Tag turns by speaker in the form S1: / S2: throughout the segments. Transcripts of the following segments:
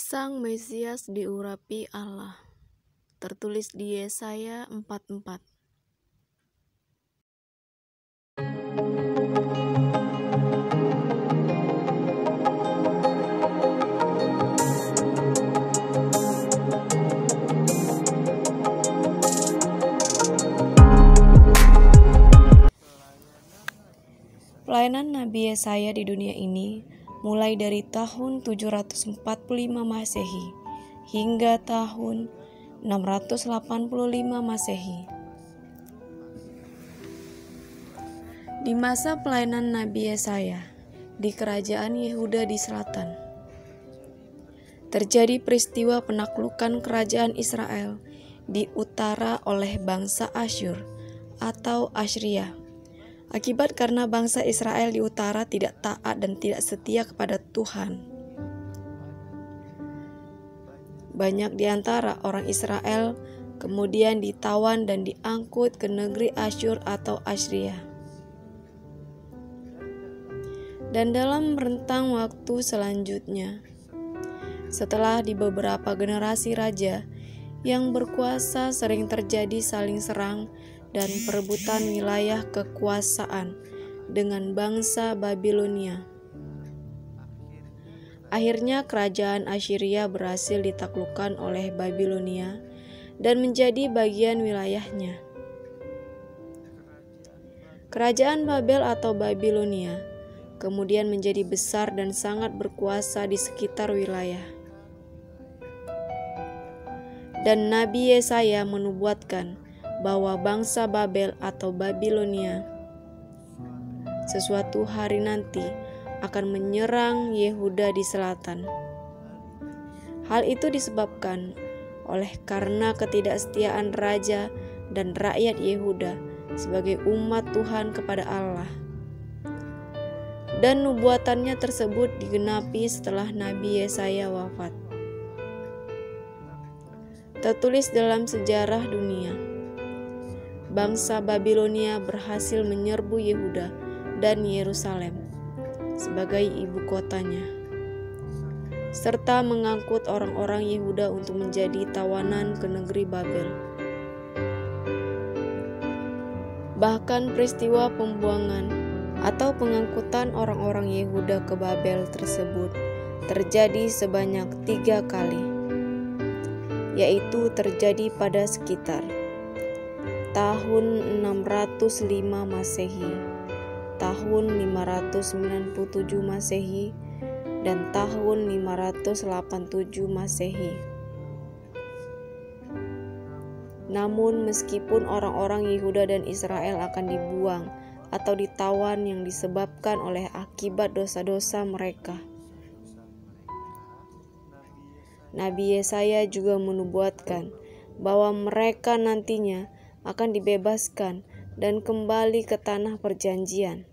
S1: Sang Mesias diurapi Allah. Tertulis di Yesaya 4:4. Pelayanan Nabi Yesaya di dunia ini mulai dari tahun 745 Masehi hingga tahun 685 Masehi. Di masa pelayanan Nabi Yesaya di kerajaan Yehuda di selatan, terjadi peristiwa penaklukan kerajaan Israel di utara oleh bangsa Asyur atau Assyria. Akibat karena bangsa Israel di utara tidak taat dan tidak setia kepada Tuhan. Banyak di antara orang Israel kemudian ditawan dan diangkut ke negeri Asyur atau Assyria. Dan dalam rentang waktu selanjutnya, setelah di beberapa generasi raja yang berkuasa sering terjadi saling serang dan perebutan wilayah kekuasaan dengan bangsa Babilonia. Akhirnya kerajaan Assyria berhasil ditaklukkan oleh Babilonia dan menjadi bagian wilayahnya. Kerajaan Babel atau Babilonia kemudian menjadi besar dan sangat berkuasa di sekitar wilayah. Dan Nabi Yesaya menubuatkan bahwa bangsa Babel atau Babilonia sesuatu hari nanti akan menyerang Yehuda di selatan. Hal itu disebabkan oleh karena ketidaksetiaan raja dan rakyat Yehuda sebagai umat Tuhan kepada Allah. Dan nubuatannya tersebut digenapi setelah Nabi Yesaya wafat. Tertulis dalam sejarah dunia, bangsa Babilonia berhasil menyerbu Yehuda dan Yerusalem sebagai ibu kotanya, serta mengangkut orang-orang Yehuda untuk menjadi tawanan ke negeri Babel. Bahkan peristiwa pembuangan atau pengangkutan orang-orang Yehuda ke Babel tersebut terjadi sebanyak 3 kali, yaitu terjadi pada sekitar tahun 605 Masehi, tahun 597 Masehi, dan tahun 587 Masehi. Namun meskipun orang-orang Yehuda dan Israel akan dibuang atau ditawan yang disebabkan oleh akibat dosa-dosa mereka, Nabi Yesaya juga menubuatkan bahwa mereka nantinya akan dibebaskan dan kembali ke tanah perjanjian,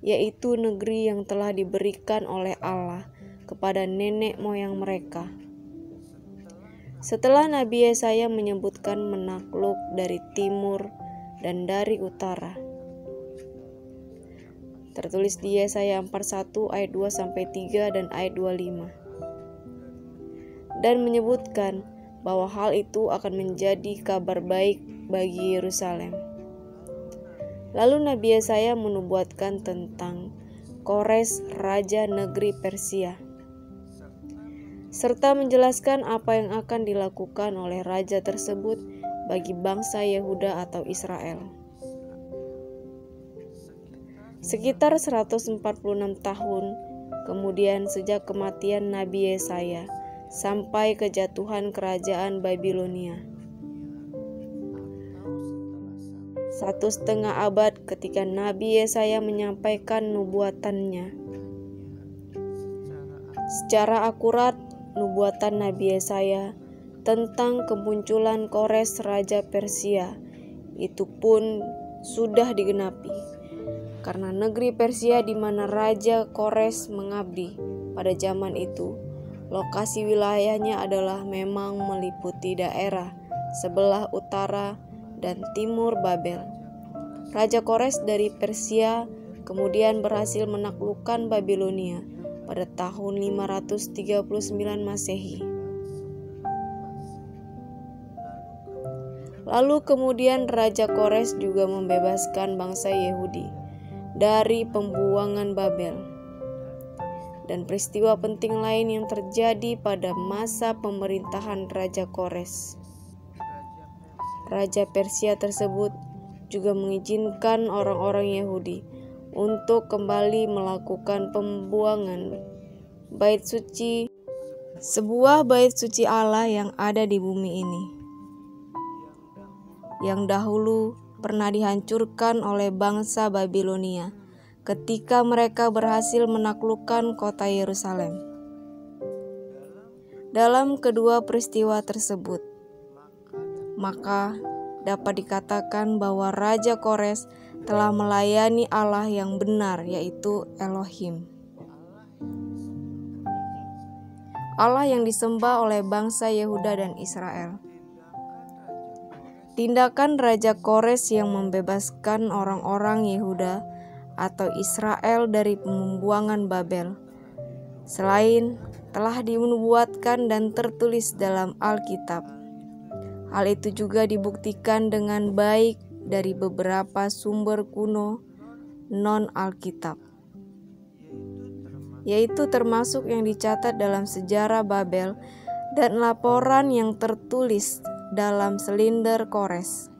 S1: yaitu negeri yang telah diberikan oleh Allah kepada nenek moyang mereka. Setelah Nabi Yesaya menyebutkan menakluk dari timur dan dari utara, tertulis di Yesaya 41 ayat 2-3 dan ayat 25, dan menyebutkan bahwa hal itu akan menjadi kabar baik bagi Yerusalem. Lalu Nabi Yesaya menubuatkan tentang Kores, raja negeri Persia, serta menjelaskan apa yang akan dilakukan oleh raja tersebut bagi bangsa Yehuda atau Israel. Sekitar 146 tahun kemudian sejak kematian Nabi Yesaya sampai kejatuhan kerajaan Babilonia, 1,5 abad ketika Nabi Yesaya menyampaikan nubuatannya. Secara akurat, nubuatan Nabi Yesaya tentang kemunculan Kores raja Persia itu pun sudah digenapi, karena negeri Persia di mana Raja Kores mengabdi pada zaman itu, lokasi wilayahnya adalah memang meliputi daerah sebelah utara dan timur Babel. Raja Kores dari Persia kemudian berhasil menaklukkan Babilonia pada tahun 539 Masehi. Lalu kemudian Raja Kores juga membebaskan bangsa Yehudi dari pembuangan Babel. Dan peristiwa penting lain yang terjadi pada masa pemerintahan Raja Kores. Raja Persia tersebut juga mengizinkan orang-orang Yahudi untuk kembali melakukan pembuangan bait suci, sebuah bait suci Allah yang ada di bumi ini, yang dahulu pernah dihancurkan oleh bangsa Babilonia ketika mereka berhasil menaklukkan kota Yerusalem. Dalam kedua peristiwa tersebut, maka dapat dikatakan bahwa Raja Kores telah melayani Allah yang benar, yaitu Elohim, Allah yang disembah oleh bangsa Yehuda dan Israel. Tindakan Raja Kores yang membebaskan orang-orang Yehuda atau Israel dari pembuangan Babel, selain telah dinubuatkan dan tertulis dalam Alkitab, hal itu juga dibuktikan dengan baik dari beberapa sumber kuno non-Alkitab, yaitu termasuk yang dicatat dalam sejarah Babel dan laporan yang tertulis dalam Selinder Kores,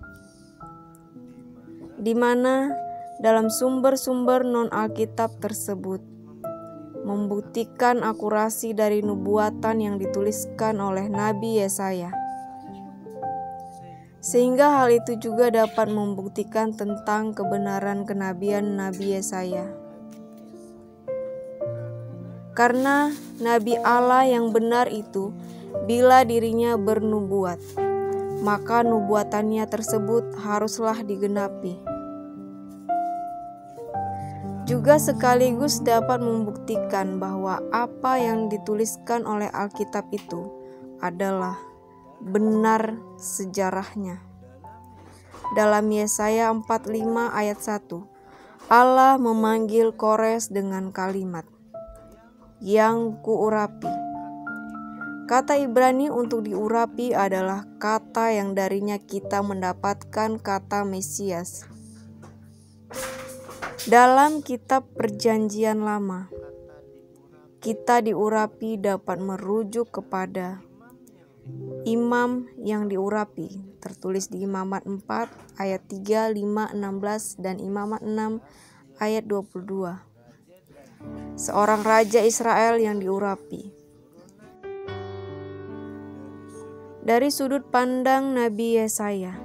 S1: di mana dalam sumber-sumber non-Alkitab tersebut membuktikan akurasi dari nubuatan yang dituliskan oleh Nabi Yesaya. Sehingga hal itu juga dapat membuktikan tentang kebenaran kenabian Nabi Yesaya. Karena Nabi Allah yang benar itu, bila dirinya bernubuat, maka nubuatannya tersebut haruslah digenapi. Juga sekaligus dapat membuktikan bahwa apa yang dituliskan oleh Alkitab itu adalah benar sejarahnya. Dalam Yesaya 45 ayat 1, Allah memanggil Kores dengan kalimat, yang kuurapi. Kata Ibrani untuk diurapi adalah kata yang darinya kita mendapatkan kata Mesias. Dalam kitab Perjanjian Lama, kita diurapi dapat merujuk kepada imam yang diurapi, tertulis di Imamat 4 ayat 3, 5, 16 dan Imamat 6 ayat 22. Seorang raja Israel yang diurapi. Dari sudut pandang Nabi Yesaya,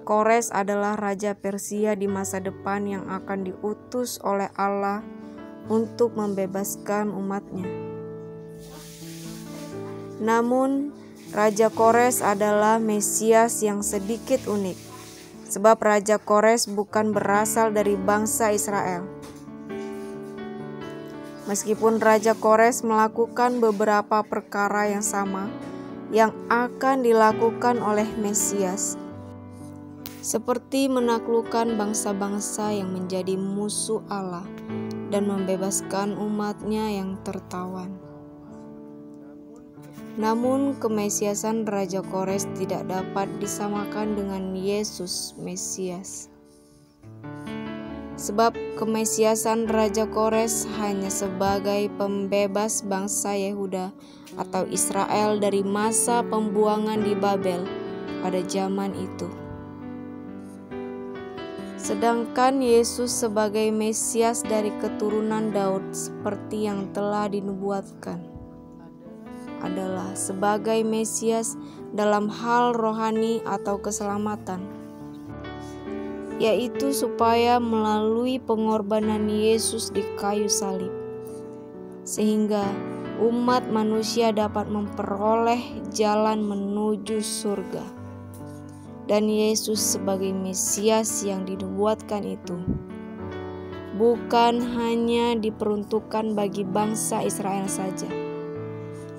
S1: Kores adalah Raja Persia di masa depan yang akan diutus oleh Allah untuk membebaskan umatnya. Namun, Raja Kores adalah Mesias yang sedikit unik, sebab Raja Kores bukan berasal dari bangsa Israel. Meskipun Raja Kores melakukan beberapa perkara yang sama yang akan dilakukan oleh Mesias, seperti menaklukkan bangsa-bangsa yang menjadi musuh Allah dan membebaskan umatnya yang tertawan. Namun kemesiasan Raja Kores tidak dapat disamakan dengan Yesus Mesias. Sebab kemesiasan Raja Kores hanya sebagai pembebas bangsa Yehuda atau Israel dari masa pembuangan di Babel pada zaman itu. Sedangkan Yesus sebagai Mesias dari keturunan Daud seperti yang telah dinubuatkan adalah sebagai Mesias dalam hal rohani atau keselamatan, yaitu supaya melalui pengorbanan Yesus di kayu salib, sehingga umat manusia dapat memperoleh jalan menuju surga. Dan Yesus sebagai Mesias yang dinubuatkan itu bukan hanya diperuntukkan bagi bangsa Israel saja,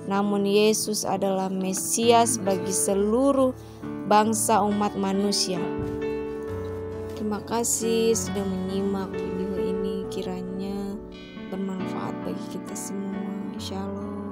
S1: namun Yesus adalah Mesias bagi seluruh bangsa umat manusia. Terima kasih sudah menyimak video ini, kiranya bermanfaat bagi kita semua. Shalom.